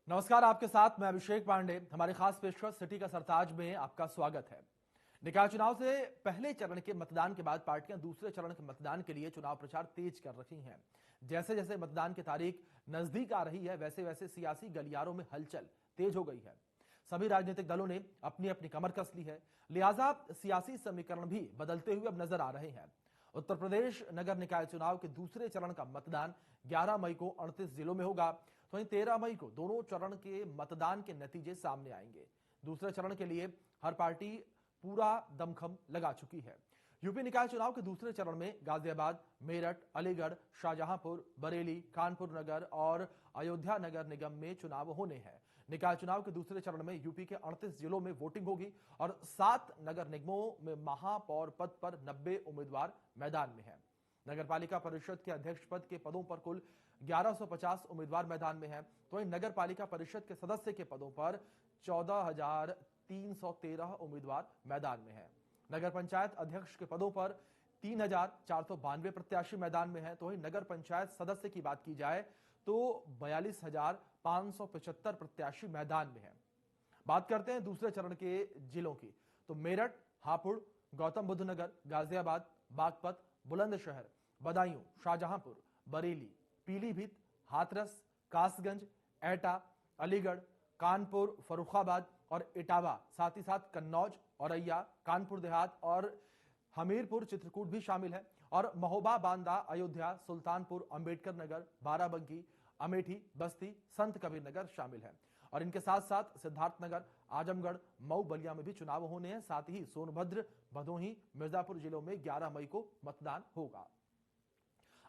नमस्कार, आपके साथ मैं अभिषेक पांडे। हमारे खास पेशकश सिटी का सरताज में आपका स्वागत है। निकाय चुनाव से पहले चरण के मतदान के बाद पार्टियां दूसरे चरण के मतदान के लिए चुनाव प्रचार तेज कर रही हैं। जैसे जैसे मतदान की तारीख नजदीक आ रही है, वैसे वैसे सियासी गलियारों में हलचल तेज हो गई है। सभी राजनीतिक दलों ने अपनी अपनी कमर कस ली है, लिहाजा सियासी समीकरण भी बदलते हुए अब नजर आ रहे हैं। उत्तर प्रदेश नगर निकाय चुनाव के दूसरे चरण का मतदान 11 मई को 38 जिलों में होगा। तो वहीं 13 मई को दोनों चरण के मतदान के नतीजे सामने आएंगे। दूसरे चरण के लिए हर पार्टी पूरा दमखम लगा चुकी है। यूपी निकाय चुनाव के दूसरे चरण में गाजियाबाद, मेरठ, अलीगढ़, शाहजहांपुर, बरेली, कानपुर नगर और अयोध्या नगर निगम में चुनाव होने हैं। निकाय चुनाव के दूसरे चरण में यूपी के 38 जिलों में वोटिंग होगी और 7 नगर निगमों में महापौर पद पर 90 उम्मीदवार मैदान में हैं। नगरपालिका परिषद के अध्यक्ष पद के पदों पर कुल 1150 उम्मीदवार मैदान में हैं। तो वहीं नगर पालिका परिषद के सदस्य के पदों पर 14,313 उम्मीदवार मैदान में हैं। नगर पंचायत अध्यक्ष के पदों पर 3,492 प्रत्याशी मैदान में हैं। तो वहीं नगर पंचायत सदस्य की बात की जाए तो 42,575 प्रत्याशी मैदान में हैं। बात करते हैं दूसरे चरण के जिलों की, तो मेरठ, हापुड़, गौतम बुद्ध नगर, गाजियाबाद, बागपत, बुलंदशहर, बदायूं, शाहजहांपुर, बरेली, पीलीभीत, हाथरस, कासगंज, एटा, अलीगढ़, कानपुर, फर्रुखाबाद और इटावा, साथ ही साथ कन्नौज, औरैया, कानपुर देहात और हमीरपुर, चित्रकूट भी शामिल है। और महोबा, बांदा, अयोध्या, सुल्तानपुर, अंबेडकर नगर, बाराबंकी, अमेठी, बस्ती, संत कबीर नगर शामिल है। और इनके साथ साथ सिद्धार्थनगर, आजमगढ़, मऊ, बलिया में भी चुनाव होने हैं। साथ ही सोनभद्र, भदोही, मिर्जापुर जिलों में 11 मई को मतदान होगा।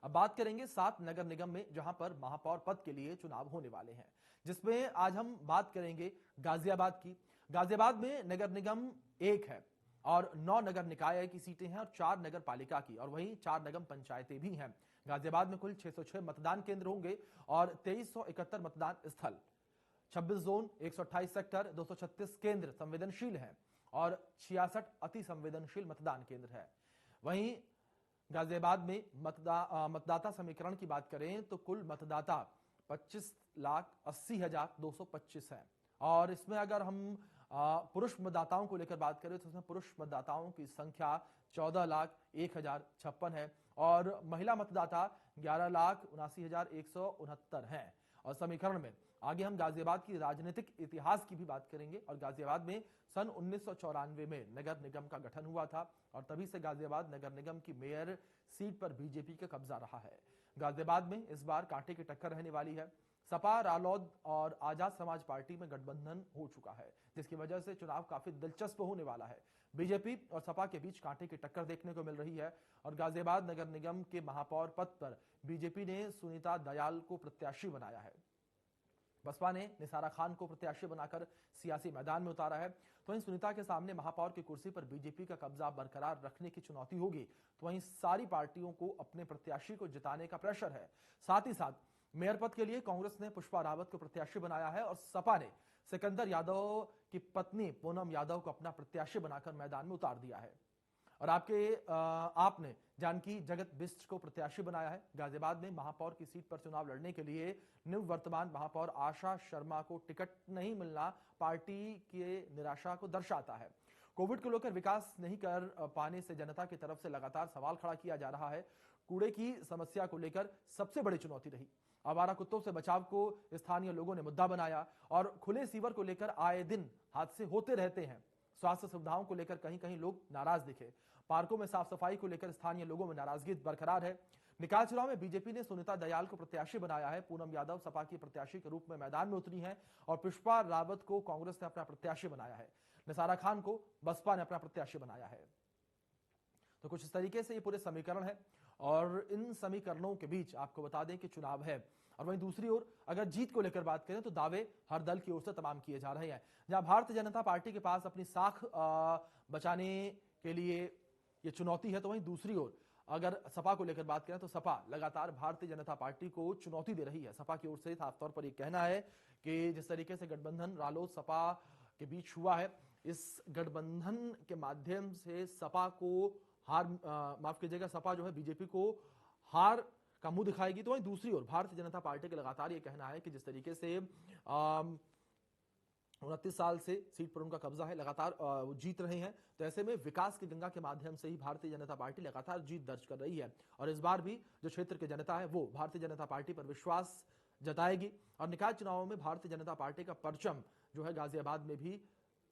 अब बात करेंगे 7 नगर निगम में जहां पर महापौर पद के लिए चुनाव होने वाले हैं, जिसमें आज हम बात करेंगे गाजियाबाद की। गाजियाबाद में नगर निगम 1 है और 9 नगर निकाय की सीटें हैं और 4 नगर पालिका की, और वहीं 4 निगम पंचायतें भी हैं। गाजियाबाद में कुल 606 मतदान केंद्र होंगे और 2371 मतदान स्थल, 26 जोन, 128 सेक्टर, 236 केंद्र संवेदनशील हैं और 66 अति संवेदनशील मतदान केंद्र है। वहीं गाजियाबाद में मतदाता समीकरण की बात करें तो कुल मतदाता 25,80,225 हैं और इसमें अगर हम पुरुष मतदाताओं को लेकर बात करें तो उसमें पुरुष मतदाताओं की संख्या 14,01,056 है और महिला मतदाता 11,79,169 हैं। और समीकरण में आगे हम गाजियाबाद की राजनीतिक इतिहास की भी बात करेंगे। और गाजियाबाद में सन 1994 में नगर निगम का गठन हुआ था और तभी से गाजियाबाद नगर निगम की मेयर सीट पर बीजेपी का कब्जा रहा है। गाजियाबाद में इस बार कांटे की टक्कर रहने वाली है। सपा, रालोद और आजाद समाज पार्टी में गठबंधन हो चुका है, जिसकी वजह से चुनाव काफी दिलचस्प होने वाला है। बीजेपी और सपा के बीच कांटे की टक्कर देखने को मिल रही है और गाजियाबाद नगर निगम के महापौर पद पर बीजेपी ने सुनीता दयाल को प्रत्याशी बनाया है। बसपा ने निसारा खान को प्रत्याशी बनाकर सियासी मैदान में उतारा है। तो वहीं सुनीता के सामने महापौर की कुर्सी पर बीजेपी का कब्जा बरकरार रखने की चुनौती होगी। तो वहीं सारी पार्टियों को अपने प्रत्याशी को जिताने का प्रेशर है। साथ ही साथ मेयर पद के लिए कांग्रेस ने पुष्पा रावत को प्रत्याशी बनाया है और सपा ने सिकंदर यादव की पत्नी पूनम यादव को अपना प्रत्याशी बनाकर मैदान में उतार दिया है। और आपने जानकी जगत बिष्ट को प्रत्याशी बनाया है। गाजियाबाद में महापौर की सीट पर चुनाव लड़ने के लिए निवर्तमान महापौर आशा शर्मा को टिकट नहीं मिलना पार्टी के निराशा को दर्शाता है। कोविड को लेकर विकास नहीं कर पाने से जनता की तरफ से लगातार सवाल खड़ा किया जा रहा है। कूड़े की समस्या को लेकर सबसे बड़ी चुनौती रही। आवारा कुत्तों से बचाव को स्थानीय लोगों ने मुद्दा बनाया और खुले सीवर को लेकर आए दिन हादसे होते रहते हैं। स्वास्थ्य सुविधाओं को लेकर कहीं कहीं लोग नाराज दिखे। पार्कों में साफ सफाई को लेकर स्थानीय लोगों में नाराजगी बरकरार है। निकाय चुनाव में बीजेपी ने सुनीता दयाल को प्रत्याशी बनाया है। पूनम यादव सपा की प्रत्याशी के रूप में मैदान में उतरी हैं और पुष्पा रावत को कांग्रेस ने अपना प्रत्याशी बनाया है। निसारा खान को बसपा ने अपना प्रत्याशी बनाया है। तो कुछ इस तरीके से ये पूरे समीकरण है और इन समीकरणों के बीच आपको बता दें कि चुनाव है। और वहीं दूसरी ओर अगर जीत को लेकर बात करें तो दावे हर दल की ओर से तमाम किए जा रहे हैं। जहां भारतीय जनता पार्टी के पास अपनी साख बचाने के लिए ये चुनौती है, तो वहीं दूसरी ओर अगर सपा को लेकर बात करें तो सपा लगातार भारतीय जनता पार्टी को चुनौती दे रही है। सपा की ओर से साफ तौर पर यह कहना है कि जिस तरीके से गठबंधन रालोद सपा के बीच हुआ है, इस गठबंधन के माध्यम से सपा को हार माफ कीजिएगा, सपा जो है बीजेपी को हार का मुंह दिखाएगी। तो वहीं दूसरी ओर भारतीय जनता पार्टी का लगातार ये कहना है कि जिस तरीके से 29 साल से सीट पर उनका कब्जा है, लगातार वो जीत रहे हैं, तो ऐसे में विकास की गंगा के माध्यम से ही भारतीय जनता पार्टी लगातार जीत दर्ज कर रही है। और इस बार भी जो क्षेत्र की जनता है वो भारतीय जनता पार्टी पर विश्वास जताएगी और निकाय चुनावों में भारतीय जनता पार्टी का परचम जो है गाजियाबाद में भी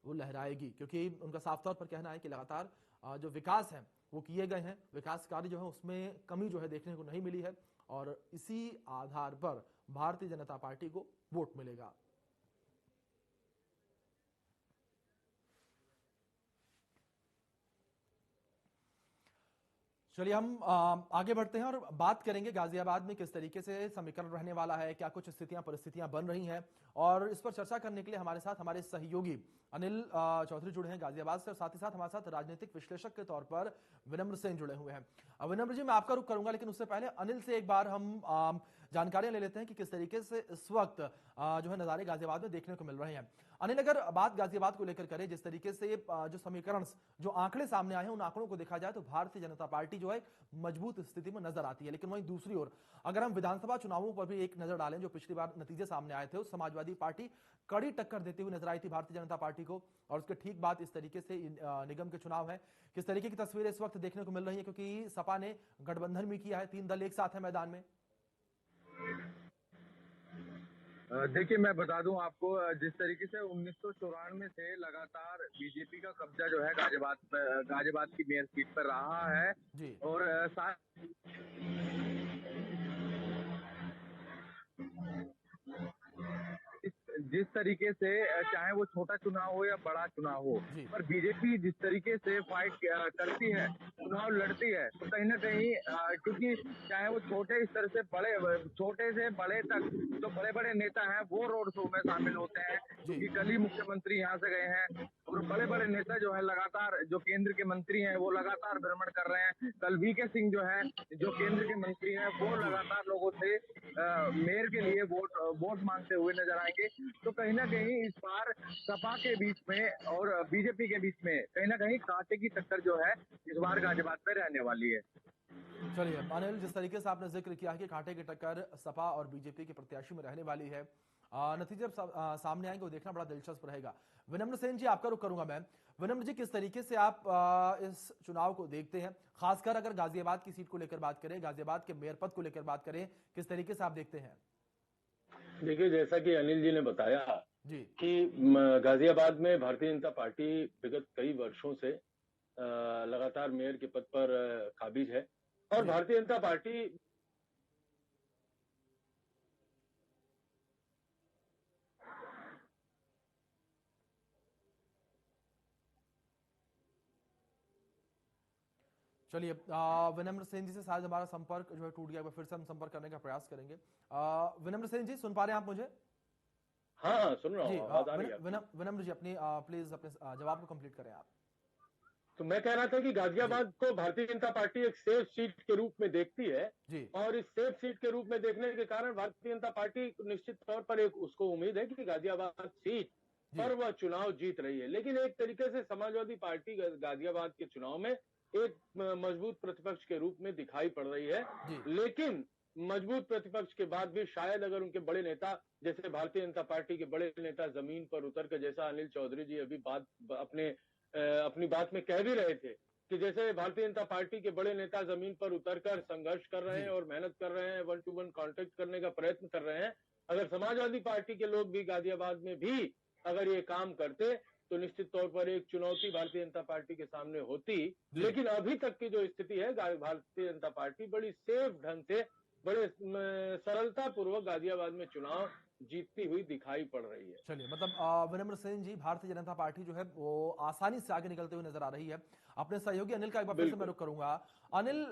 वो लहराएगी, क्योंकि उनका साफ तौर पर कहना है कि लगातार जो विकास है वो किए गए हैं, विकास कार्य जो है उसमें कमी जो है देखने को नहीं मिली है और इसी आधार पर भारतीय जनता पार्टी को वोट मिलेगा। चलिए हम आगे बढ़ते हैं और बात करेंगे गाजियाबाद में किस तरीके से समीकरण रहने वाला है, क्या कुछ स्थितियां परिस्थितियां बन रही हैं। और इस पर चर्चा करने के लिए हमारे साथ हमारे सहयोगी अनिल चौधरी जुड़े हैं गाजियाबाद से, और साथ ही साथ हमारे साथ राजनीतिक विश्लेषक के तौर पर विनम्र सिंह जुड़े हुए हैं। विनम्र जी, मैं आपका रुख करूंगा, लेकिन उससे पहले अनिल से एक बार हम जानकारियां ले लेते हैं कि किस तरीके से इस वक्त जो है नजारे गाजियाबाद में देखने को मिल रहे हैं। अनिल, अगर बात गाजियाबाद को लेकर करें, जिस तरीके से जो समीकरण, जो आंकड़े सामने आए हैं, उन आंकड़ों को देखा जाए तो भारतीय जनता पार्टी जो है मजबूत स्थिति में नजर आती है। लेकिन वहीं दूसरी ओर अगर हम विधानसभा चुनावों पर भी एक नजर डालें, जो पिछली बार नतीजे सामने आए थे, उस समाजवादी पार्टी कड़ी टक्कर देती हुई नजर आई थी भारतीय जनता पार्टी को, और उसके ठीक बाद इस तरीके से निगम के चुनाव है। किस तरीके की तस्वीरें इस वक्त देखने को मिल रही है, क्योंकि सपा ने गठबंधन भी किया है, 3 दल एक साथ है मैदान में। देखिए, मैं बता दूं आपको, जिस तरीके से 1994 से लगातार बीजेपी का कब्जा जो है गाजियाबाद की मेयर सीट पर रहा है जी और साथ जिस तरीके से चाहे वो छोटा चुनाव हो या बड़ा चुनाव हो, जी पर बीजेपी जिस तरीके से फाइट करती है, चुनाव लड़ती है, तो कहीं ना कहीं क्योंकि चाहे वो छोटे स्तर से छोटे से बड़े तक जो बड़े बड़े नेता हैं वो रोड शो में शामिल होते हैं, जी क्योंकि कल ही मुख्यमंत्री यहाँ से गए हैं और बड़े बड़े नेता जो है लगातार, जो केंद्र के मंत्री हैं वो लगातार भ्रमण कर रहे हैं। कल वीके सिंह जो है, जो केंद्र के मंत्री हैं, वो जी लगातार लोगों से मेयर के लिए वोट मांगते हुए नजर आएंगे। तो कहीं ना कहीं इस बार सपा के बीच में और बीजेपी के बीच में कहीं ना कहीं कांटे की टक्कर जो है इस बार गाजियाबाद में रहने वाली है। चलिए अनिल, जिस तरीके से आपने जिक्र किया कि कांटे की टक्कर सपा और बीजेपी के प्रत्याशी में रहने वाली है, नतीजे जब सामने आएंगे वो देखना बड़ा दिलचस्प रहेगा। विनम्र सेन जी, आपका रुख करूंगा मैं। विनम्र जी, किस तरीके से आप इस चुनाव को देखते हैं, खासकर अगर गाजियाबाद की सीट को लेकर बात करें, गाजियाबाद के मेयर पद को लेकर बात करें, किस तरीके से आप देखते हैं? देखिए, जैसा कि अनिल जी ने बताया जी कि गाजियाबाद में भारतीय जनता पार्टी विगत कई वर्षों से लगातार मेयर के पद पर काबिज है और जी भारतीय जनता पार्टी चलिए, विनम्र सेन जी से शायद हमारा संपर्क जो है टूट गया, फिर से हम संपर्क करने का प्रयास करेंगे। विनम्र सेन जी, सुन पा रहे हैं आप मुझे? हाँ हाँ सुन रहा जी, हूँ, आवाज आ रही है। विनम्र जी, अपनी प्लीज अपने जवाब को कंप्लीट करें आप। तो मैं कह रहा था कि जी गाजियाबाद को भारतीय जनता पार्टी एक सेफ सीट के रूप में देखती है जी और इस सेफ सीट के रूप में देखने के कारण भारतीय जनता पार्टी निश्चित तौर पर एक उसको उम्मीद है कि गाजियाबाद सीट जी पर वह चुनाव जीत रही है। लेकिन एक तरीके से समाजवादी पार्टी गाजियाबाद के चुनाव में एक मजबूत प्रतिपक्ष के रूप में दिखाई पड़ रही है। जी लेकिन मजबूत प्रतिपक्ष के बाद भी शायद अगर उनके बड़े नेता, जैसे भारतीय जनता पार्टी के बड़े नेता जमीन पर उतर कर, जैसा अनिल चौधरी जी अभी अपनी बात में कह भी रहे थे कि जैसे भारतीय जनता पार्टी के बड़े नेता जमीन पर उतरकर संघर्ष कर रहे जी हैं और मेहनत कर रहे हैं, 1-to-1 कांटेक्ट करने का प्रयत्न कर रहे हैं, अगर समाजवादी पार्टी के लोग भी गाजियाबाद में भी अगर ये काम करते तो निश्चित तौर पर एक चुनौती भारतीय जनता पार्टी के सामने होती। जी लेकिन अभी तक की जो स्थिति है, भारतीय जनता पार्टी बड़ी सेफ ढंग से, बड़े सरलता पूर्वक गाजियाबाद में चुनाव जीतती हुई दिखाई पड़ रही है। चलिए, मतलब विनम्र सेन जी, भारतीय जनता पार्टी जो है वो आसानी से आगे निकलते हुए नजर आ रही है। अपने सहयोगी अनिल का एक बार फिर से मैं बिल्कुल। रुख करूंगा। अनिल,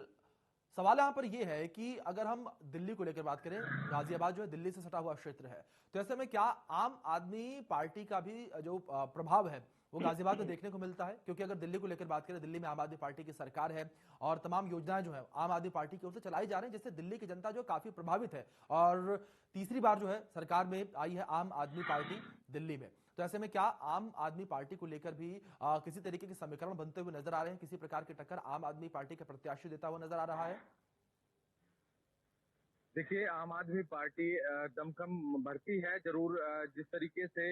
सवाल यहाँ पर यह है कि अगर हम दिल्ली को लेकर बात करें, गाजियाबाद जो है दिल्ली से सटा हुआ क्षेत्र है, तो ऐसे में क्या आम आदमी पार्टी का भी जो प्रभाव है वो गाजियाबाद में देखने को मिलता है? क्योंकि अगर दिल्ली को लेकर बात करें, दिल्ली में आम आदमी पार्टी की सरकार है और तमाम योजनाएं जो है आम आदमी पार्टी की ओर से चलाई जा रही हैं, जिससे दिल्ली की जनता जो काफी प्रभावित है और तीसरी बार जो है सरकार में आई है आम आदमी पार्टी दिल्ली में। तो ऐसे में क्या आम आदमी पार्टी को लेकर भी किसी तरीके के समीकरण बनते हुए नजर आ रहे हैं, किसी प्रकार की टक्कर आम आदमी पार्टी के प्रत्याशी देता हुआ नजर आ रहा है? देखिए, आम आदमी पार्टी दमखम भरती है जरूर। जिस तरीके से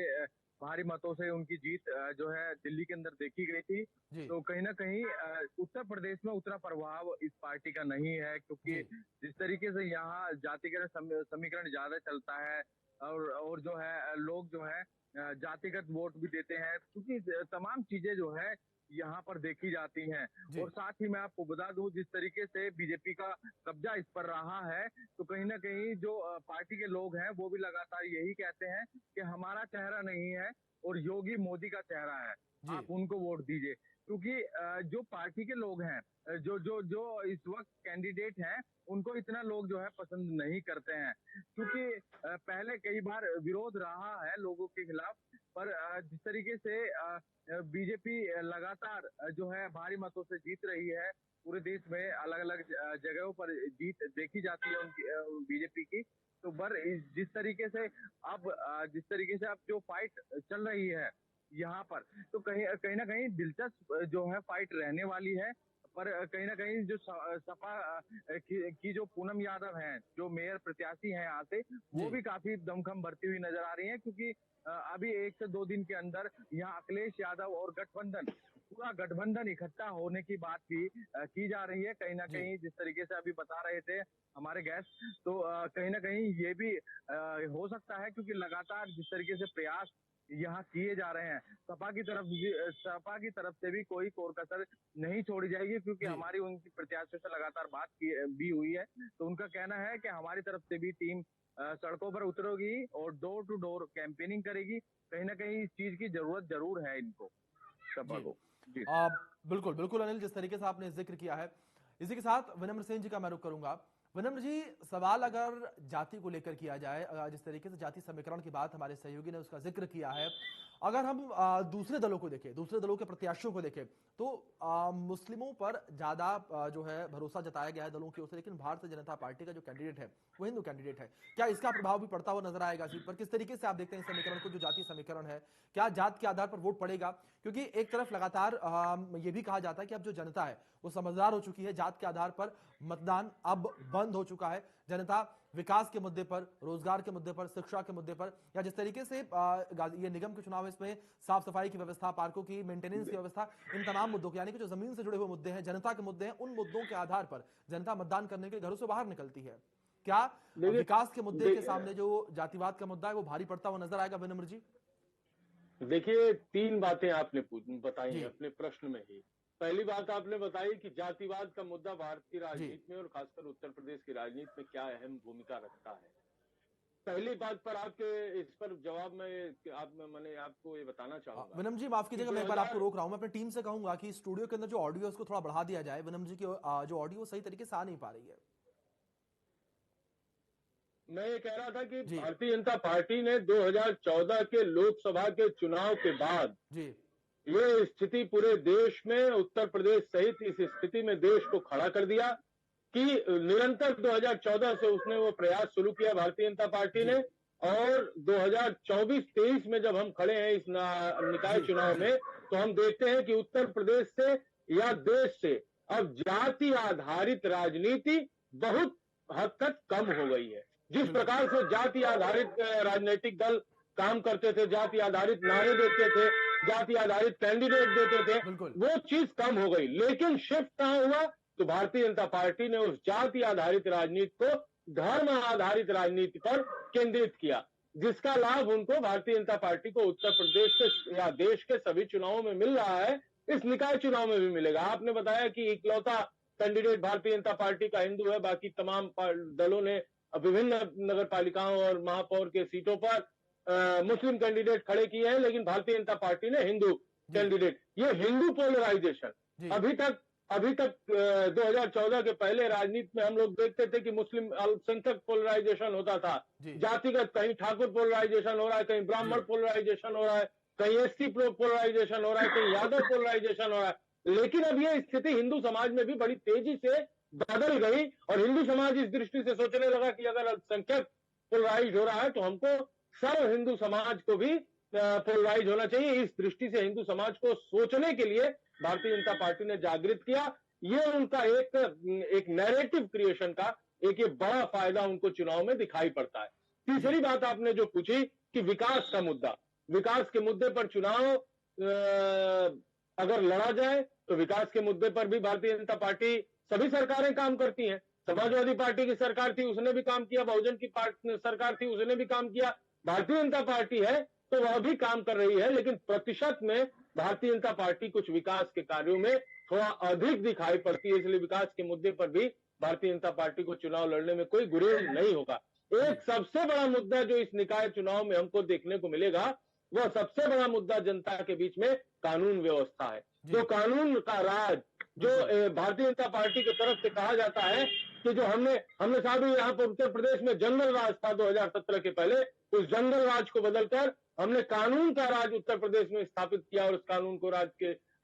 भारी मतों से उनकी जीत जो है दिल्ली के अंदर देखी गई थी, जी तो कहीं ना कहीं उत्तर प्रदेश में उतना प्रभाव इस पार्टी का नहीं है, क्योंकि जी जिस तरीके से यहाँ जातिगत समीकरण ज्यादा चलता है, और जो है लोग जो है जातिगत वोट भी देते हैं, क्योंकि तमाम चीजें जो है यहाँ पर देखी जाती हैं। जी और साथ ही मैं आपको बता दूं, जिस तरीके से बीजेपी का कब्जा इस पर रहा है, तो कहीं ना कहीं जो पार्टी के लोग हैं वो भी लगातार यही कहते हैं कि हमारा चेहरा नहीं है और योगी मोदी का चेहरा है, जी आप उनको वोट दीजिए। क्योंकि जो पार्टी के लोग हैं, जो जो जो इस वक्त कैंडिडेट हैं, उनको इतना लोग जो है पसंद नहीं करते हैं, क्योंकि पहले कई बार विरोध रहा है लोगों के खिलाफ। पर जिस तरीके से बीजेपी लगातार जो है भारी मतों से जीत रही है, पूरे देश में अलग अलग जगहों पर जीत देखी जाती है उनकी बीजेपी की। तो जिस तरीके से जिस तरीके से अब जो फाइट चल रही है यहाँ पर, तो कहीं कहीं ना कहीं दिलचस्प जो है फाइट रहने वाली है। पर कहीं ना कहीं जो सपा की जो पूनम यादव हैं, जो मेयर प्रत्याशी हैं यहाँ से, वो जी भी काफी दमखम भरती हुई नजर आ रही हैं, क्योंकि अभी 1 से 2 दिन के अंदर यहाँ अखिलेश यादव और गठबंधन, पूरा गठबंधन इकट्ठा होने की बात भी की जा रही है। कहीं ना जी कहीं जिस तरीके से अभी बता रहे थे हमारे गेस्ट, तो कहीं ना कहीं ये भी हो सकता है, क्योंकि लगातार जिस तरीके से प्रयास यहाँ किए जा रहे हैं, सपा की तरफ से भी कोई कोर कसर नहीं छोड़ी जाएगी, क्योंकि जी हमारी उनकी प्रत्याशियों से लगातार बात की भी हुई है। तो उनका कहना है कि हमारी तरफ से भी टीम सड़कों पर उतरेगी और डोर टू डोर कैंपेनिंग करेगी। कहीं ना कहीं इस चीज की जरूरत जरूर है इनको, सपा जी को। जी। आ, बिल्कुल बिल्कुल अनिल, जिस तरीके से आपने जिक्र किया है, इसी के साथ विनम्र सेन जी का मैं रुख करूंगा। विनम्र जी, सवाल अगर जाति को लेकर किया जाए, जिस तरीके से जाति समीकरण की बात हमारे सहयोगी ने उसका जिक्र किया है, अगर हम दूसरे दलों को देखें, दूसरे दलों के प्रत्याशियों को देखें, तो मुस्लिमों पर ज्यादा जो है भरोसा जताया गया है दलों की ओर से, लेकिन भारतीय जनता पार्टी का जो कैंडिडेट है वो हिंदू कैंडिडेट है। क्या इसका प्रभाव भी पड़ता हुआ नजर आएगा सीट पर? किस तरीके से आप देखते हैं इस समीकरण को, जो जाति समीकरण है, क्या जात के आधार पर वोट पड़ेगा? क्योंकि एक तरफ लगातार ये भी कहा जाता है कि अब जो जनता है वो समझदार हो चुकी है, जात के आधार पर मतदान अब बंद हो चुका है। जनता विकास के मुद्दे पर, रोजगार के मुद्दे पर, शिक्षा के मुद्दे पर, या जिस तरीके से ये निगम के चुनाव, इसमें साफ सफाई की व्यवस्था, पार्कों की मेंटेनेंस की व्यवस्था, इन तमाम मुद्दों के, यानी कि जो जमीन से जुड़े हुए मुद्दे हैं, जनता के मुद्दे हैं, उन मुद्दों के आधार पर जनता मतदान करने के लिए घरों से बाहर निकलती है। क्या देखिए विकास के मुद्दे के देखिए सामने जो जातिवाद का मुद्दा है वो भारी पड़ता हुआ नजर आएगा विनम्र जी? देखिए, 3 बातें आपने बताई जी हैं अपने प्रश्न में ही। पहली बात आपने बताई कि जातिवाद का मुद्दा भारतीय जी राजनीति में और खासकर उत्तर प्रदेश की राजनीति में क्या अहम भूमिका रखता है। पहली बात पर आपके इस पर जवाब में मैंने आपको ये बताना चाहूंगा विनम जी माफ कि कीजिएगा, मैं एक बार आपको 2000 रोक रहा हूं। मैं अपनी टीम से कहूंगा कि स्टूडियो के अंदर जो ऑडियो है उसको थोड़ा बढ़ा दिया जाए। विनम जी की जो ऑडियो सही तरीके से आ नहीं पा रही है। मैं ये कह रहा था कि जी भारतीय जनता पार्टी ने 2014 के लोकसभा के चुनाव के बाद जी ये स्थिति पूरे देश में, उत्तर प्रदेश सहित इस स्थिति में देश को खड़ा कर दिया कि निरंतर 2014 से उसने वो प्रयास शुरू किया भारतीय जनता पार्टी जी ने। और 2024-23 में जब हम खड़े हैं इस निकाय जी चुनाव जी में, तो हम देखते हैं कि उत्तर प्रदेश से या देश से अब जाति आधारित राजनीति बहुत हद तक कम हो गई है। जिस बिल्कुल प्रकार से जाति आधारित राजनीतिक दल काम करते थे, जाति आधारित नारे देते थे, जाति आधारित कैंडिडेट देते थे, बिल्कुल वो चीज कम हो गई। लेकिन शिफ्ट कहां हुआ? तो भारतीय जनता पार्टी ने उस जाति आधारित राजनीति को धर्म आधारित राजनीति पर केंद्रित किया, जिसका लाभ उनको, भारतीय जनता पार्टी को, उत्तर प्रदेश के या देश के सभी चुनावों में मिल रहा है, इस निकाय चुनाव में भी मिलेगा। आपने बताया कि इकलौता कैंडिडेट भारतीय जनता पार्टी का हिंदू है, बाकी तमाम दलों ने विभिन्न नगर पालिकाओं और महापौर के सीटों पर मुस्लिम कैंडिडेट खड़े किए हैं, लेकिन भारतीय जनता पार्टी ने हिंदू जी कैंडिडेट। ये हिंदू पोलराइजेशन जी अभी तक 2014 के पहले राजनीति में हम लोग देखते थे कि मुस्लिम अल्पसंख्यक पोलराइजेशन होता था, जी जातिगत, कहीं ठाकुर पोलराइजेशन हो रहा है, कहीं ब्राह्मण जी पोलराइजेशन हो रहा है, कहीं एससी पोलराइजेशन हो रहा है, कहीं यादव पोलराइजेशन हो रहा है। लेकिन अब ये स्थिति हिंदू समाज में भी बड़ी तेजी से बदल गई और हिंदू समाज इस दृष्टि से सोचने लगा कि अगर अल्पसंख्यक पोलराइज हो रहा है तो हमको सर्व हिंदू समाज को भी पोलराइज होना चाहिए। इस दृष्टि से हिंदू समाज को सोचने के लिए भारतीय जनता पार्टी ने जागृत किया। ये उनका एक नैरेटिव क्रिएशन का एक ये बड़ा फायदा उनको चुनाव में दिखाई पड़ता है। तीसरी बात आपने जो पूछी कि विकास का मुद्दा, विकास के मुद्दे पर चुनाव अगर लड़ा जाए तो विकास के मुद्दे पर भी भारतीय जनता पार्टी, सभी सरकारें काम करती हैं। समाजवादी पार्टी की सरकार थी, उसने भी काम किया, बहुजन की सरकार थी, उसने भी काम किया। भारतीय जनता पार्टी है तो वह भी काम कर रही है, लेकिन प्रतिशत में भारतीय जनता पार्टी कुछ विकास के कार्यों में थोड़ा अधिक दिखाई पड़ती है, इसलिए विकास के मुद्दे पर भी भारतीय जनता पार्टी को चुनाव लड़ने में कोई गुरेज नहीं होगा। एक सबसे बड़ा मुद्दा जो इस निकाय चुनाव में हमको देखने को मिलेगा, वह सबसे बड़ा मुद्दा जनता के बीच में कानून व्यवस्था है। जो कानून का राज, जो भारतीय जनता पार्टी की तरफ से कहा जाता है कि जो हमने साहब यहाँ पर उत्तर प्रदेश में जंगल राज था 2017 के पहले, उस जंगल राज को बदलकर हमने कानून का राज उत्तर प्रदेश में स्थापित किया और उस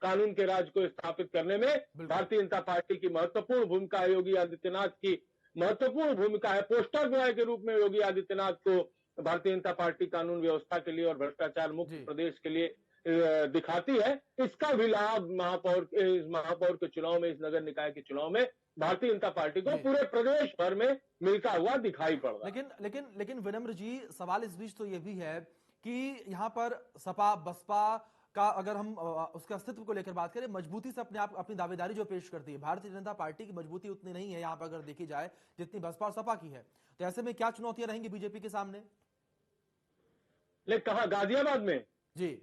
कानून के राज को स्थापित करने में भारतीय जनता पार्टी की महत्वपूर्ण भूमिका है। योगी आदित्यनाथ की महत्वपूर्ण भूमिका है। पोस्टर बॉय के रूप में योगी आदित्यनाथ को भारतीय जनता पार्टी कानून व्यवस्था के लिए और भ्रष्टाचार मुक्त प्रदेश के लिए दिखाती है। इसका भी लाभ महापौर के चुनाव में, इस नगर निकाय के चुनाव में भारतीय जनता पार्टी को पूरे प्रदेश भर में मिलता हुआ दिखाई पड़ रहा है। लेकिन विनम्र जी, सवाल इस बीच तो ये भी है कि यहाँ पर सपा बसपा का अगर हम उसके अस्तित्व को लेकर बात करें, मजबूती से अपनी दावेदारी जो पेश करती है, भारतीय जनता पार्टी की मजबूती उतनी नहीं है यहाँ पर अगर देखी जाए जितनी बसपा और सपा की है। तो ऐसे में क्या चुनौतियां रहेंगी बीजेपी के सामने? लेकिन कहा गाजियाबाद में, जी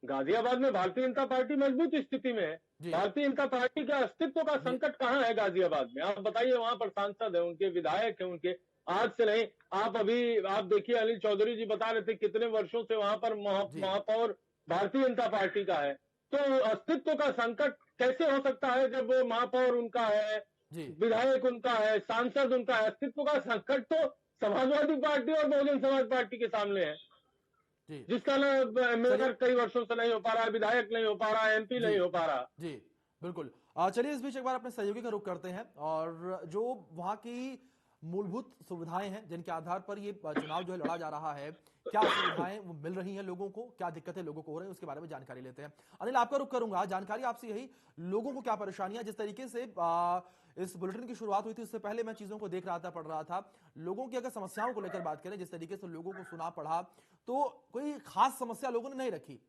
गाजियाबाद में भारतीय जनता पार्टी मजबूत स्थिति में है। भारतीय जनता पार्टी के अस्तित्व का संकट कहां है गाजियाबाद में? आप बताइए। वहां पर सांसद है, उनके विधायक है, उनके आज से नहीं, आप देखिए अनिल चौधरी जी बता रहे थे कितने वर्षों से वहां पर महापौर भारतीय जनता पार्टी का है। तो अस्तित्व का संकट कैसे हो सकता है जब महापौर उनका है, विधायक उनका है, सांसद उनका है? अस्तित्व का संकट तो समाजवादी पार्टी और बहुजन समाज पार्टी के सामने है, जिसका ना मेयर कई वर्षों से नहीं हो पा रहा है, विधायक नहीं हो पा रहा है, एमपी नहीं हो पा रहा। जी बिल्कुल। चलिए इस बीच एक बार अपने सहयोगी का रुख करते हैं और जो वहां की मूलभूत सुविधाएं हैं जिनके आधार पर ये चुनाव जो है लड़ा जा रहा है, क्या सुविधाएं वो मिल रही हैं लोगों को, क्या दिक्कतें लोगों को हो रही हैं, उसके बारे में जानकारी लेते हैं। अनिल, आपका रुख करूंगा, जानकारी आपसे यही, लोगों को क्या परेशानियां, जिस तरीके से इस बुलेटिन की शुरुआत हुई थी उससे पहले मैं चीजों को देख रहा था, पढ़ रहा था, लोगों की अगर समस्याओं को लेकर बात करें, जिस तरीके से लोगों को सुना पढ़ा, तो कोई खास समस्या लोगों ने नहीं रखी।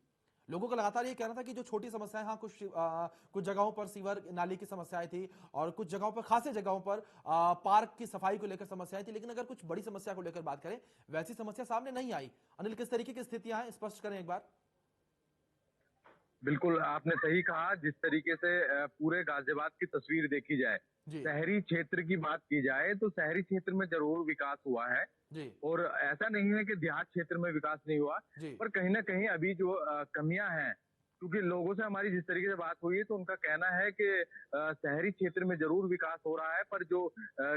लोगों का लगातार ये कहना था कि जो छोटी समस्याएं, हाँ कुछ जगहों पर सीवर नाली की समस्याएं थी और कुछ जगहों पर, खासी जगहों पर पार्क की सफाई को लेकर समस्याएं थी, लेकिन अगर कुछ बड़ी समस्या को लेकर बात करें वैसी समस्या सामने नहीं आई। अनिल, किस तरीके की स्थितियां हैं, स्पष्ट करें एक बार। बिल्कुल आपने सही कहा। जिस तरीके से पूरे गाजियाबाद की तस्वीर देखी जाए, शहरी क्षेत्र की बात की जाए तो शहरी क्षेत्र में जरूर विकास हुआ है और ऐसा नहीं है कि देहात क्षेत्र में विकास नहीं हुआ, पर कहीं ना कहीं अभी जो कमियां हैं, क्योंकि लोगों से हमारी जिस तरीके से बात हुई है तो उनका कहना है कि शहरी क्षेत्र में जरूर विकास हो रहा है, पर जो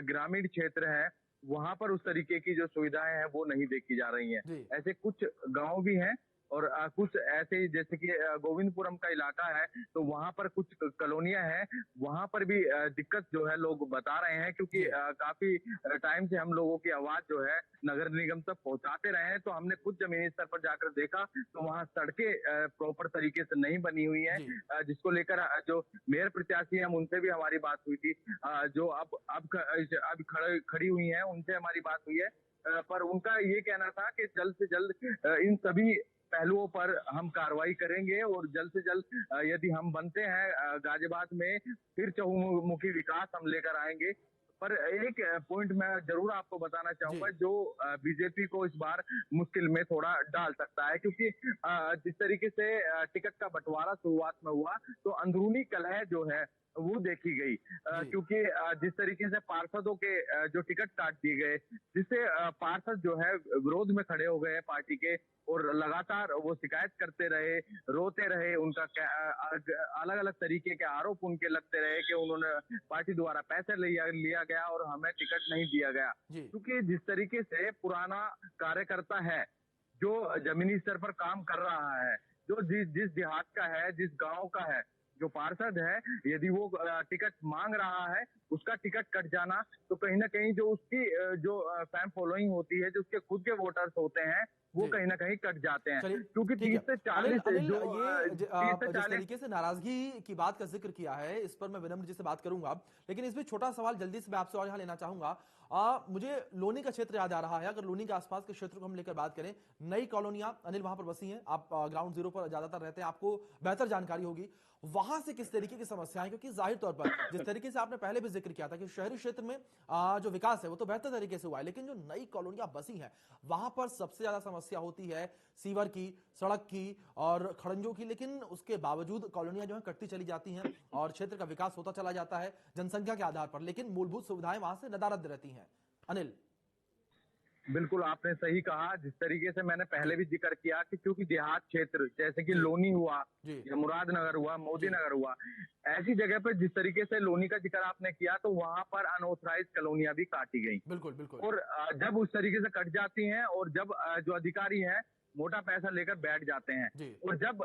ग्रामीण क्षेत्र है वहां पर उस तरीके की जो सुविधाएं हैं वो नहीं देखी जा रही हैं। ऐसे कुछ गांव भी हैं और कुछ ऐसे जैसे कि गोविंदपुरम का इलाका है तो वहां पर कुछ कॉलोनियां हैं, वहां पर भी दिक्कत जो है लोग बता रहे हैं, क्योंकि काफी टाइम से हम लोगों की आवाज जो है नगर निगम तक पहुंचाते रहे हैं। तो हमने खुद जमीनी स्तर पर जाकर देखा तो वहां सड़कें प्रॉपर तरीके से नहीं बनी हुई है, जिसको लेकर जो मेयर प्रत्याशी है उनसे भी हमारी बात हुई थी, जो अब खड़ी हुई है उनसे हमारी बात हुई है, पर उनका ये कहना था कि जल्द से जल्द इन सभी पहलुओं पर हम कार्रवाई करेंगे और जल्द से जल्द यदि हम बनते हैं गाजियाबाद में फिर चहुमुखी विकास हम लेकर आएंगे। पर एक पॉइंट मैं जरूर आपको बताना चाहूंगा जो बीजेपी को इस बार मुश्किल में थोड़ा डाल सकता है, क्योंकि जिस तरीके से टिकट का बंटवारा शुरुआत में हुआ तो अंदरूनी कलह जो है वो देखी गई, क्योंकि जिस तरीके से पार्षदों के जो टिकट काट दिए गए, जिससे पार्षद जो है विरोध में खड़े हो गए पार्टी के और लगातार वो शिकायत करते रहे, रोते रहे, उनका अलग अलग तरीके के आरोप उनके लगते रहे कि उन्होंने पार्टी द्वारा पैसे लिया गया और हमें टिकट नहीं दिया गया। क्योंकि जिस तरीके से पुराना कार्यकर्ता है जो जमीनी स्तर पर काम कर रहा है, जो जिस देहात का है, जिस गांव का है, जो पार्षद है, यदि वो टिकट मांग रहा है उसका टिकट कट जाना, तो कहीं ना कहीं जो उसकी जो फैन फॉलोइंग होती है, जो उसके खुद के वोटर्स होते हैं, वो जी। कहीं ना कहीं कट जाते हैं, चलिए, क्योंकि ठीक है। 30 से अनिल 40 अनिल जो ये 30 से जिस 40 तरीके से नाराजगी की बात का जिक्र किया है, इस पर मैं विनम्र जी से बात करूंगा, लेकिन इसमें छोटा सवाल जल्दी से मैं आपसे और यहाँ लेना चाहूंगा। मुझे लोनी का क्षेत्र याद आ रहा है। अगर लोनी के आसपास के क्षेत्र को हम लेकर बात करें, नई कॉलोनियां, अनिल वहां पर बसी हैं, आप ग्राउंड जीरो पर ज्यादातर रहते हैं, आपको बेहतर जानकारी होगी वहां से किस तरीके की समस्याएं, क्योंकि जाहिर तौर पर जिस तरीके से आपने पहले भी जिक्र किया था कि शहरी क्षेत्र में जो विकास है वो तो बेहतर तरीके से हुआ है, लेकिन जो नई कॉलोनियां बसी हैं वहां पर सबसे ज्यादा समस्या होती है सीवर की, सड़क की और खड़ंजों की। लेकिन उसके बावजूद कॉलोनियां जो है कटती चली जाती हैं और क्षेत्र का विकास होता चला जाता है जनसंख्या के आधार पर, लेकिन मूलभूत सुविधाएं वहां से नदारद रहती हैं। अनिल। बिल्कुल आपने सही कहा, जिस तरीके से मैंने पहले जी भी जिक्र किया कि क्योंकि देहात क्षेत्र जैसे कि जी लोनी हुआ जी या मुरादनगर हुआ, मोदी जी नगर हुआ, ऐसी जगह पर जिस तरीके से लोनी का जिक्र आपने किया, तो वहां पर अनऑथराइज कॉलोनियां भी काटी गई। बिल्कुल बिल्कुल और जब उस तरीके से कट जाती हैं और जब जो अधिकारी हैं मोटा पैसा लेकर बैठ जाते हैं, जी और जब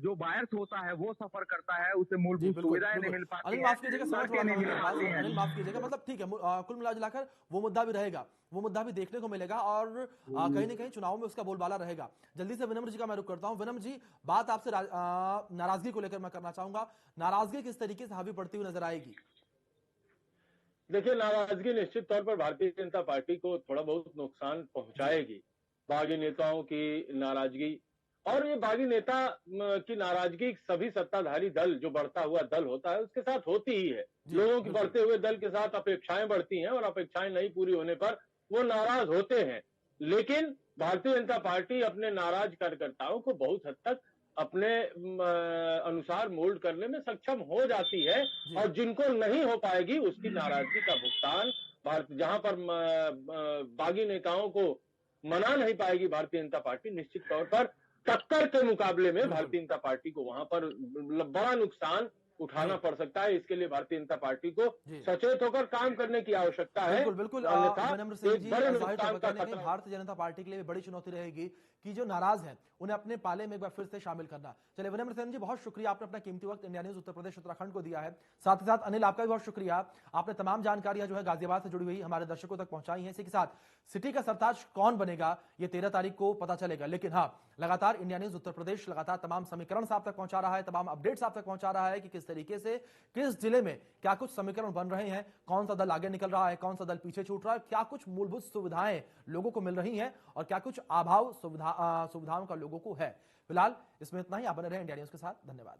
जो बायर्स होता है वो सफर करता है, उसे जी मूलभूत बिल्कुल सुविधाएं नहीं बिल्कुल। मिल पाती अनिल हैं, माफ कीजिएगा, समय थोड़ा सड़कें नहीं कम है मिल मेरे पास, पाती हैं। अनिल माफ कीजिएगा, मतलब ठीक है, कुल मिलाकर वो मुद्दा भी रहेगा, वो मुद्दा भी देखने को मिलेगा और कहीं ना कहीं चुनाव में उसका बोलबाला रहेगा। जल्दी से विनम्र जी का मैं रुख करता हूं। विनम्र जी, बात आपसे नाराजगी को लेकर मैं करना चाहूंगा। नाराजगी किस तरीके से हावी पड़ती हुई नजर आएगी? देखिए, नाराजगी निश्चित तौर पर भारतीय जनता पार्टी को थोड़ा बहुत नुकसान जी पहुंचाएगी। बागी नेताओं की नाराजगी, और ये बागी नेता की नाराजगी सभी सत्ताधारी दल, जो बढ़ता हुआ दल होता है, उसके साथ होती ही है। जी लोगों की बिल्कुल। बढ़ते हुए दल के साथ अपेक्षाएं बढ़ती हैं और अपेक्षाएं नहीं पूरी होने पर वो नाराज होते हैं। लेकिन भारतीय जनता पार्टी अपने नाराज कार्यकर्ताओं को बहुत हद तक अपने अनुसार मोल्ड करने में सक्षम हो जाती है, जी और जिनको नहीं हो पाएगी उसकी नाराजगी का भुगतान भारत, जहां पर बागी नेताओं को मना नहीं पाएगी भारतीय जनता पार्टी, निश्चित तौर पर टक्कर के मुकाबले में बिल्कुल। भारतीय जनता पार्टी को वहां पर बड़ा नुकसान जी उठाना पड़ सकता है। इसके लिए भारतीय जनता पार्टी को जी सचेत होकर काम करने की आवश्यकता है, बिल्कुल बिल्कुल। अन्यथा विनम्र सिंह एक जी, बड़े जाहिर तौर नुकसान पर का कहीं ना कहीं खतरा। भारतीय जनता पार्टी के लिए भी बड़ी चुनौती रहेगी कि जो नाराज हैं उन्हें अपने पाले में एक बार फिर से शामिल करना। चलिए विनम्र सिंह जी, बहुत शुक्रिया, आपने अपना कीमती वक्त इंडिया न्यूज उत्तर प्रदेश उत्तराखंड को दिया है। साथ ही साथ अनिल, आपका भी बहुत शुक्रिया, आपने तमाम जानकारियां जो है गाजियाबाद से जुड़ी हुई हमारे दर्शकों तक पहुंचाई हैं। इसी के साथ सिटी का सरताज कौन बनेगा ये 13 तारीख को पता चलेगा, लेकिन हाँ, लगातार इंडिया न्यूज उत्तर प्रदेश लगातार तमाम समीकरण आप तक पहुंचा रहा है, तमाम अपडेट्स आप तक पहुंचा रहा है कि किस तरीके से किस जिले में क्या कुछ समीकरण बन रहे हैं, कौन सा दल आगे निकल रहा है, कौन सा दल पीछे छूट रहा है, क्या कुछ मूलभूत सुविधाएं लोगों को मिल रही हैं और क्या कुछ अभाव सुविधाओं का लोगों को है। फिलहाल इसमें इतना ही। आप बने रहे इंडिया न्यूज के साथ। धन्यवाद।